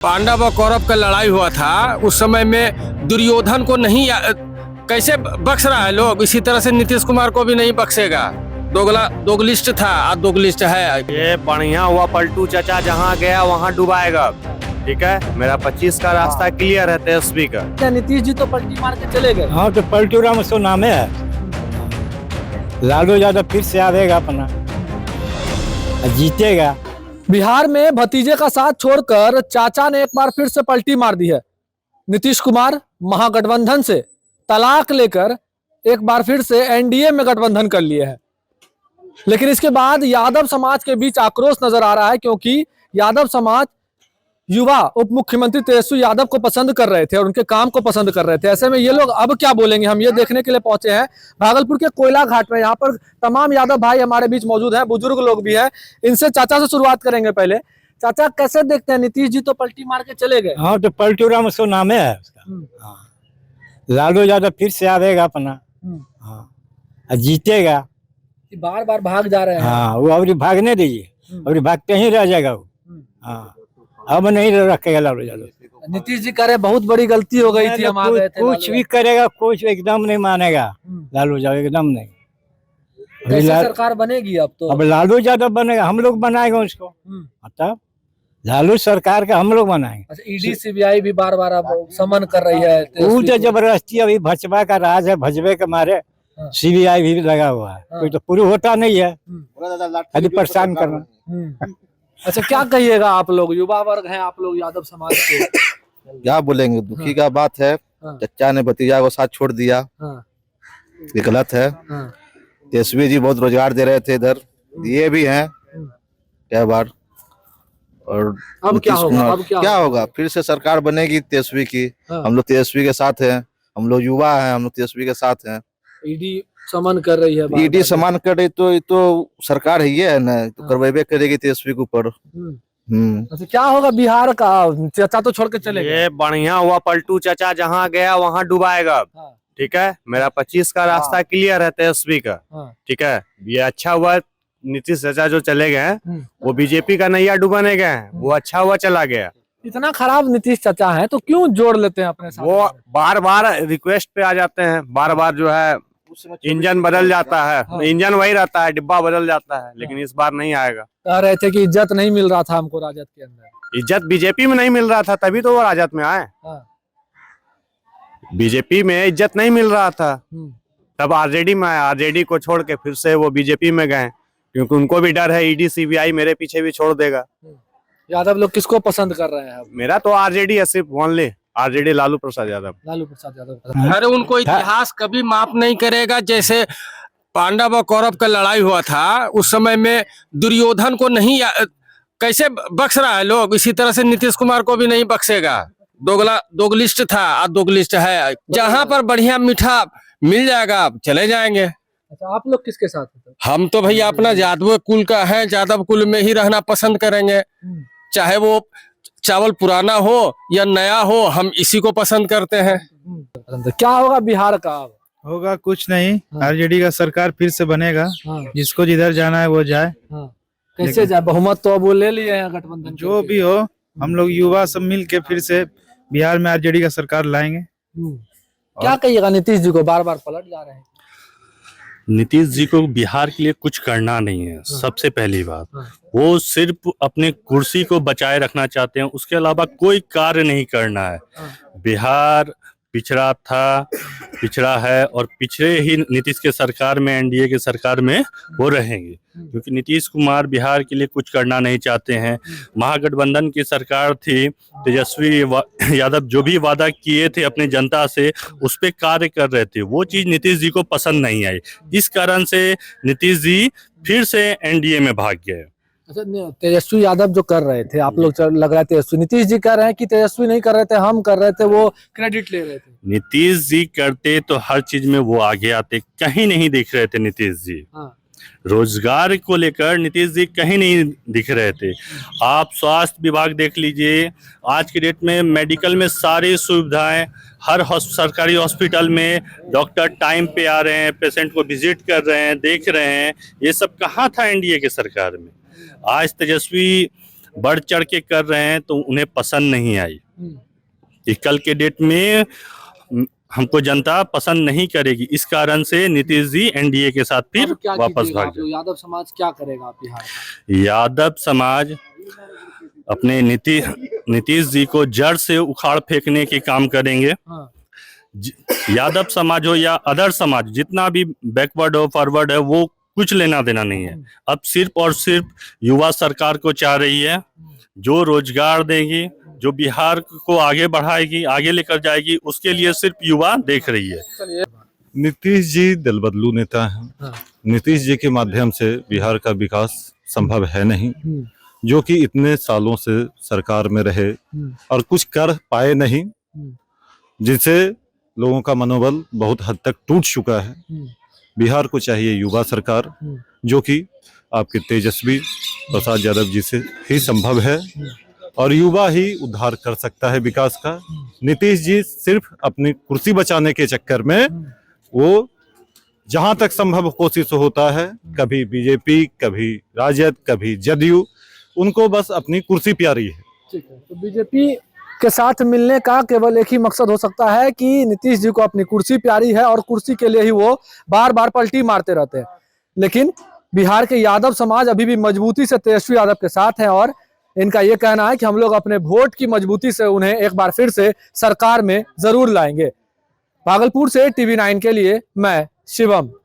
पांडव और कौरव का लड़ाई हुआ था उस समय में दुर्योधन को नहीं कैसे बख्श रहा है लोग, इसी तरह से नीतीश कुमार को भी नहीं बख्शेगा। दोगलिस्ट था, आज दोगलिस्ट है। ये बढ़िया हुआ पलटू चाचा जहाँ गया वहाँ डुबाएगा। ठीक है, मेरा 25 का रास्ता क्लियर है तेजस्वी का। क्या नीतीश जी तो पलटी मार के चले गए? हाँ तो पलटू राम सो नाम है। लालू यादव फिर से आवेगा अपना, जीतेगा। बिहार में भतीजे का साथ छोड़कर चाचा ने एक बार फिर से पलटी मार दी है। नीतीश कुमार महागठबंधन से तलाक लेकर एक बार फिर से एनडीए में गठबंधन कर लिए है। लेकिन इसके बाद यादव समाज के बीच आक्रोश नजर आ रहा है, क्योंकि यादव समाज युवा उप मुख्यमंत्री तेजस्वी यादव को पसंद कर रहे थे और उनके काम को पसंद कर रहे थे। ऐसे में ये लोग अब क्या बोलेंगे, हम ये देखने के लिए पहुंचे हैं भागलपुर के कोयला घाट में। यहाँ पर तमाम यादव भाई हमारे बीच मौजूद हैं, बुजुर्ग लोग भी हैं। इनसे चाचा से शुरुआत करेंगे। पहले चाचा, कैसे देखते हैं, नीतीश जी तो पलटी मार के चले गए? हाँ तो पलटू राम सो नाम है उसका। हाँ, लालू यादव फिर से आवेगा अपना, हाँ, जीतेगा। बार बार भाग जा रहे हैं। हाँ, वो अभी भागने दीजिए, अभी भागते ही रह जाएगा वो। हाँ, अब नहीं रखेगा लालू यादव। नीतीश जी कह रहे बहुत बड़ी गलती हो गई थी, हम आ गए थे। कुछ भी करेगा, कुछ एकदम नहीं मानेगा लालू यादव, एकदम नहीं। कैसे सरकार बनेगी अब तो? अब लालू यादव बनेगा, हम लोग बनाएंगे उसको। मतलब लालू सरकार का हम लोग बनाएंगे। अच्छा, ईडी सीबीआई भी बार बार अब समन कर रही है। तो जबरदस्ती अभी भाजपा का राज है, भजबे के मारे सीबीआई भी लगा हुआ है। कोई तो पूरी होता नहीं है, खाली परेशान करना। अच्छा, क्या कहिएगा आप लोग, युवा वर्ग हैं आप लोग यादव समाज के? क्या बोलेंगे, दुखी का बात है। चचा ने भतीजा को साथ छोड़ दिया, ये गलत है। तेजस्वी जी बहुत रोजगार दे रहे थे, इधर दिए भी हैं क्या बार। और अब क्या होगा? अब क्या होगा? फिर से सरकार बनेगी तेजस्वी की। हम लोग तेजस्वी के साथ हैं, हम लोग युवा हैं, हम लोग तेजस्वी के साथ हैं। ईडी समन कर रही है, ईडी सम्मान कर रही, तो सरकार ही है ना, तो करवेबे करेगी तेजस्वी के ऊपर। अच्छा, क्या होगा बिहार का? चाचा तो छोड़ के चले गए। ये बढ़िया हुआ पलटू चाचा जहाँ गया वहाँ डुबाएगा। ठीक है, मेरा 25 का रास्ता क्लियर है तेजस्वी का। ठीक है, ये अच्छा हुआ नीतीश चाचा जो चले गए, वो बीजेपी का नैया डुबाने गए, वो अच्छा हुआ चला गया। इतना खराब नीतीश चाचा है तो क्यों जोड़ लेते हैं अपने साथ? वो बार बार रिक्वेस्ट पे आ जाते हैं, बार बार जो है इंजन बदल जाता है। इंजन वही रहता है, डिब्बा बदल जाता है, लेकिन इस बार नहीं आएगा। कह रहे थे कि इज्जत नहीं मिल रहा था हमको राजद के अंदर। इज्जत बीजेपी में नहीं मिल रहा था, तभी तो वो राजद में आए। बीजेपी में इज्जत नहीं मिल रहा था, तब आरजेडी में आए। आरजेडी को छोड़ के फिर से वो बीजेपी में गए, क्योंकि उनको भी डर है ईडी सीबीआई मेरे पीछे भी छोड़ देगा। यादव लोग किसको पसंद कर रहे हैं? मेरा तो आरजेडी है, सिर्फ ओनली आरजेडी, लालू प्रसाद यादव। लालू प्रसाद यादव। अरे उनको इतिहास कभी माफ नहीं करेगा। जैसे पांडव और कौरव का लड़ाई हुआ था उस समय में दुर्योधन को नहीं कैसे बख्श रहा है लोग, इसी तरह से नीतीश कुमार को भी नहीं बख्शेगा। दोगलिस्ट था, आज दोगलिस्ट है। जहाँ पर बढ़िया मीठा मिल जाएगा चले जाएंगे। अच्छा, आप लोग किसके साथ हैं? हम तो भैया अपना यादव कुल का है, यादव कुल में ही रहना पसंद करेंगे। चाहे वो चावल पुराना हो या नया हो, हम इसी को पसंद करते हैं। क्या होगा बिहार का? होगा कुछ नहीं, आरजेडी का सरकार फिर से बनेगा। जिसको जिधर जाना है वो जाए। कैसे जाए? बहुमत तो अब वो ले लिए हैं गठबंधन। जो भी हो, हम लोग युवा सब मिल के फिर से बिहार में आरजेडी का सरकार लाएंगे। क्या कहिएगा नीतीश जी को, बार बार पलट जा रहे हैं? नीतीश जी को बिहार के लिए कुछ करना नहीं है। सबसे पहली बात, वो सिर्फ अपने कुर्सी को बचाए रखना चाहते हैं, उसके अलावा कोई कार्य नहीं करना है। बिहार पिछड़ा था, पिछड़ा है, और पिछड़े ही नीतीश के सरकार में, एनडीए के सरकार में वो रहेंगे, क्योंकि नीतीश कुमार बिहार के लिए कुछ करना नहीं चाहते हैं। महागठबंधन की सरकार थी, तेजस्वी यादव जो भी वादा किए थे अपने जनता से उस पे कार्य कर रहे थे, वो चीज नीतीश जी को पसंद नहीं आई। इस कारण से नीतीश जी फिर से एनडीए में भाग गए। अच्छा, तेजस्वी यादव जो कर रहे थे, आप लोग लग रहा है तेजस्वी, नीतीश जी कह रहे हैं कि तेजस्वी नहीं कर रहे थे, हम कर रहे थे, वो क्रेडिट ले रहे थे। नीतीश जी करते तो हर चीज में वो आगे आते, कहीं नहीं दिख रहे थे नीतीश जी। रोजगार को लेकर नीतीश जी कहीं नहीं दिख रहे थे। आप स्वास्थ्य विभाग देख लीजिए, आज के डेट में मेडिकल में सारी सुविधाएं, हर सरकारी हॉस्पिटल में डॉक्टर टाइम पे आ रहे हैं, पेशेंट को विजिट कर रहे हैं, देख रहे हैं। ये सब कहाँ था एनडीए के सरकार में? आज तेजस्वी बढ़ चढ़ के कर रहे हैं तो उन्हें पसंद नहीं आई। कि कल के डेट में हमको जनता पसंद नहीं करेगी, इस कारण से नीतीश जी एनडीए के साथ फिर अब क्या वापस कीजिएगा भाग आप? जाए। यादव समाज क्या करेगा बिहार का? यादव समाज अपने नीतीश जी को जड़ से उखाड़ फेंकने के काम करेंगे। हाँ। यादव समाज हो या अदर समाज, जितना भी बैकवर्ड हो फॉरवर्ड है, वो कुछ लेना देना नहीं है। अब सिर्फ और सिर्फ युवा सरकार को चाह रही है, जो रोजगार देगी, जो बिहार को आगे बढ़ाएगी, आगे लेकर जाएगी, उसके लिए सिर्फ युवा देख रही है। नीतीश जी दल बदलू नेता हैं। नीतीश जी के माध्यम से बिहार का विकास संभव है नहीं, जो कि इतने सालों से सरकार में रहे और कुछ कर पाए नहीं, जिससे लोगों का मनोबल बहुत हद तक टूट चुका है। बिहार को चाहिए युवा सरकार, जो कि आपके तेजस्वी प्रसाद यादव जी से ही संभव है, और युवा ही उद्धार कर सकता है विकास का। नीतीश जी सिर्फ अपनी कुर्सी बचाने के चक्कर में वो जहां तक संभव कोशिश होता है, कभी बीजेपी, कभी राजद, कभी जदयू, उनको बस अपनी कुर्सी प्यारी है। ठीक है, तो बीजेपी के साथ मिलने का केवल एक ही मकसद हो सकता है कि नीतीश जी को अपनी कुर्सी प्यारी है और कुर्सी के लिए ही वो बार बार पलटी मारते रहते हैं। लेकिन बिहार के यादव समाज अभी भी मजबूती से तेजस्वी यादव के साथ है और इनका ये कहना है कि हम लोग अपने वोट की मजबूती से उन्हें एक बार फिर से सरकार में जरूर लाएंगे। भागलपुर से TV9 के लिए मैं शिवम।